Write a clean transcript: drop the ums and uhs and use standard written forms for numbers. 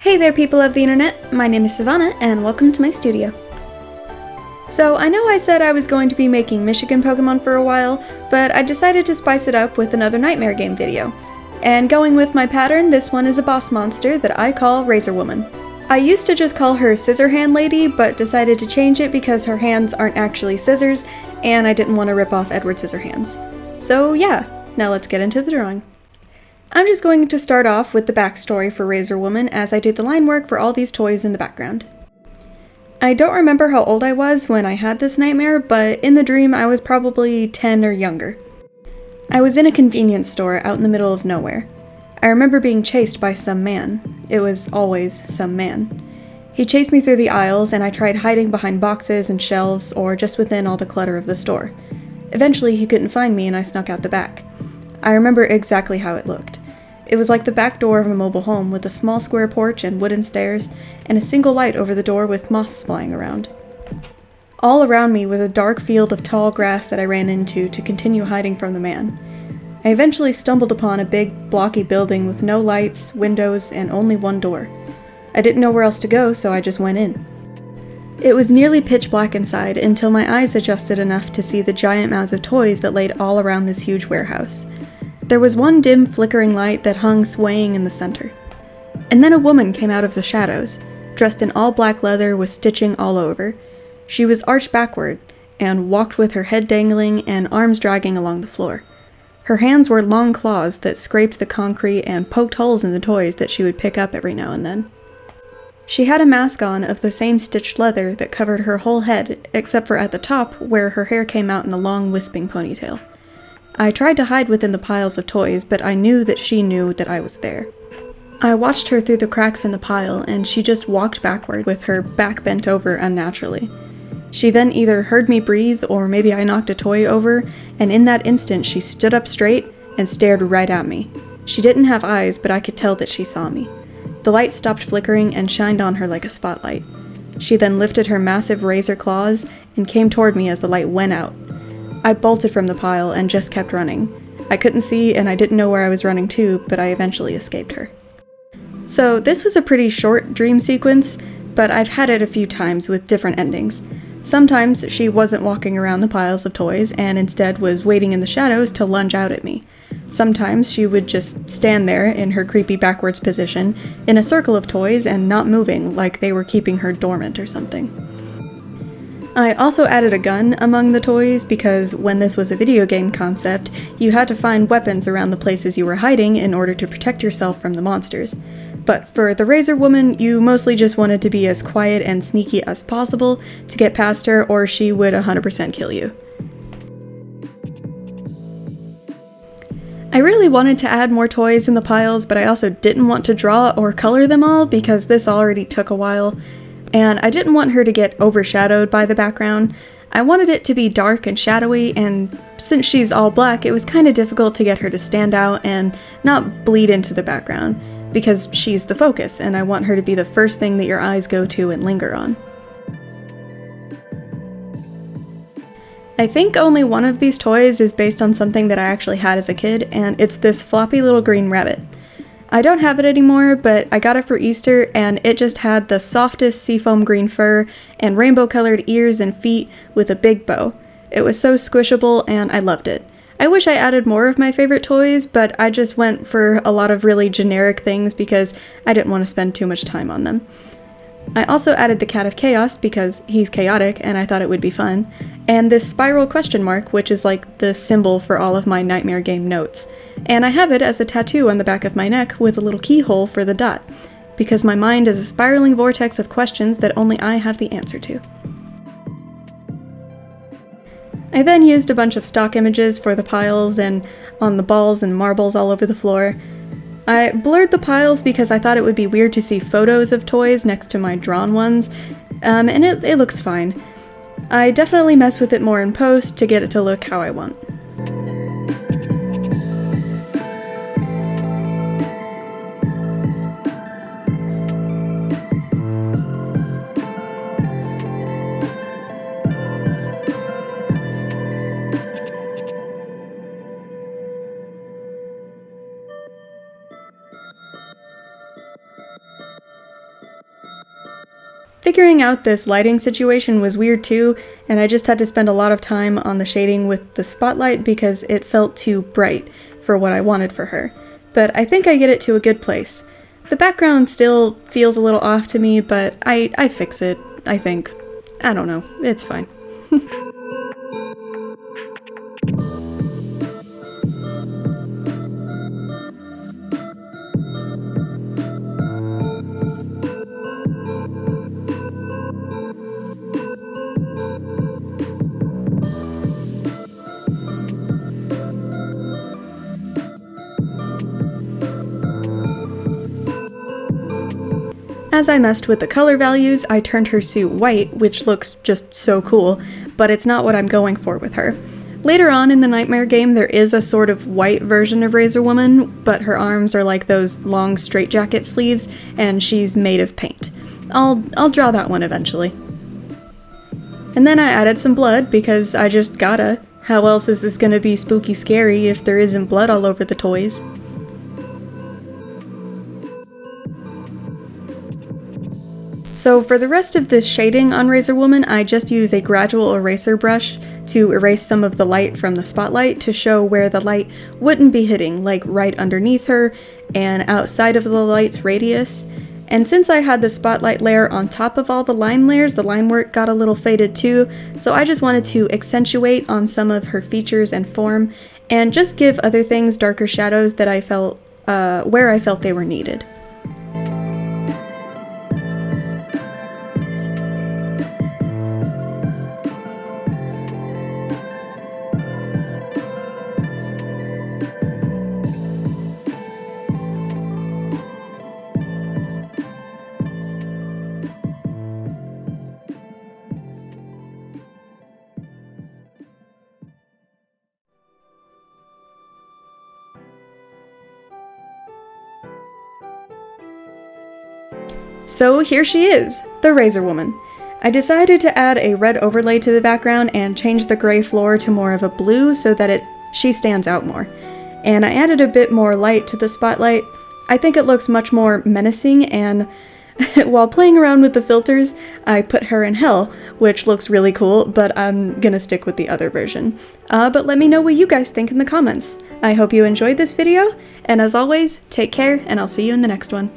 Hey there, people of the internet, my name is Sivana, and welcome to my studio. So, I know I said I was going to be making Michigan Pokemon for a while, but I decided to spice it up with another Nightmare game video. And going with my pattern, this one is a boss monster that I call Razor Woman. I used to just call her Scissor Hand Lady, but decided to change it because her hands aren't actually scissors, and I didn't want to rip off Edward Scissorhands. So yeah, now let's get into the drawing. I'm just going to start off with the backstory for Razor Woman as I do the line work for all these toys in the background. I don't remember how old I was when I had this nightmare, but in the dream I was probably 10 or younger. I was in a convenience store out in the middle of nowhere. I remember being chased by some man. It was always some man. He chased me through the aisles and I tried hiding behind boxes and shelves or just within all the clutter of the store. Eventually he couldn't find me and I snuck out the back. I remember exactly how it looked. It was like the back door of a mobile home with a small square porch and wooden stairs, and a single light over the door with moths flying around. All around me was a dark field of tall grass that I ran into to continue hiding from the man. I eventually stumbled upon a big, blocky building with no lights, windows, and only one door. I didn't know where else to go, so I just went in. It was nearly pitch black inside until my eyes adjusted enough to see the giant mounds of toys that laid all around this huge warehouse. There was one dim, flickering light that hung swaying in the center. And then a woman came out of the shadows, dressed in all black leather with stitching all over. She was arched backward, and walked with her head dangling and arms dragging along the floor. Her hands were long claws that scraped the concrete and poked holes in the toys that she would pick up every now and then. She had a mask on of the same stitched leather that covered her whole head, except for at the top, where her hair came out in a long wisping ponytail. I tried to hide within the piles of toys, but I knew that she knew that I was there. I watched her through the cracks in the pile, and she just walked backward with her back bent over unnaturally. She then either heard me breathe, or maybe I knocked a toy over, and in that instant she stood up straight and stared right at me. She didn't have eyes, but I could tell that she saw me. The light stopped flickering and shined on her like a spotlight. She then lifted her massive razor claws and came toward me as the light went out. I bolted from the pile and just kept running. I couldn't see and I didn't know where I was running to, but I eventually escaped her. So this was a pretty short dream sequence, but I've had it a few times with different endings. Sometimes she wasn't walking around the piles of toys and instead was waiting in the shadows to lunge out at me. Sometimes she would just stand there in her creepy backwards position in a circle of toys and not moving like they were keeping her dormant or something. I also added a gun among the toys because when this was a video game concept, you had to find weapons around the places you were hiding in order to protect yourself from the monsters. But for the Razor Woman, you mostly just wanted to be as quiet and sneaky as possible to get past her or she would 100% kill you. I really wanted to add more toys in the piles, but I also didn't want to draw or color them all because this already took a while. And I didn't want her to get overshadowed by the background. I wanted it to be dark and shadowy, and since she's all black, it was kind of difficult to get her to stand out and not bleed into the background, because she's the focus, and I want her to be the first thing that your eyes go to and linger on. I think only one of these toys is based on something that I actually had as a kid, and it's this floppy little green rabbit. I don't have it anymore, but I got it for Easter, and it just had the softest seafoam green fur and rainbow-colored ears and feet with a big bow. It was so squishable, and I loved it. I wish I added more of my favorite toys, but I just went for a lot of really generic things because I didn't want to spend too much time on them. I also added the Cat of Chaos because he's chaotic and I thought it would be fun, and this spiral question mark, which is like the symbol for all of my Nightmare game notes. And I have it as a tattoo on the back of my neck with a little keyhole for the dot, because my mind is a spiraling vortex of questions that only I have the answer to. I then used a bunch of stock images for the piles and on the balls and marbles all over the floor. I blurred the piles because I thought it would be weird to see photos of toys next to my drawn ones, and it looks fine. I definitely mess with it more in post to get it to look how I want. Figuring out this lighting situation was weird too, and I just had to spend a lot of time on the shading with the spotlight because it felt too bright for what I wanted for her. But I think I get it to a good place. The background still feels a little off to me, but I fix it, I think. I don't know, it's fine. As I messed with the color values, I turned her suit white, which looks just so cool, but it's not what I'm going for with her. Later on in the Nightmare game, there is a sort of white version of Razor Woman, but her arms are like those long straitjacket sleeves, and she's made of paint. I'll draw that one eventually. And then I added some blood, because I just gotta. How else is this gonna be spooky scary if there isn't blood all over the toys? So for the rest of this shading on Razor Woman, I just use a gradual eraser brush to erase some of the light from the spotlight to show where the light wouldn't be hitting, like right underneath her and outside of the light's radius. And since I had the spotlight layer on top of all the line layers, the line work got a little faded too, so I just wanted to accentuate on some of her features and form and just give other things darker shadows that I felt, where I felt they were needed. So here she is, the Razor Woman. I decided to add a red overlay to the background and change the gray floor to more of a blue so that she stands out more. And I added a bit more light to the spotlight. I think it looks much more menacing, and while playing around with the filters, I put her in hell, which looks really cool, but I'm gonna stick with the other version. But let me know what you guys think in the comments. I hope you enjoyed this video, and as always, take care, and I'll see you in the next one.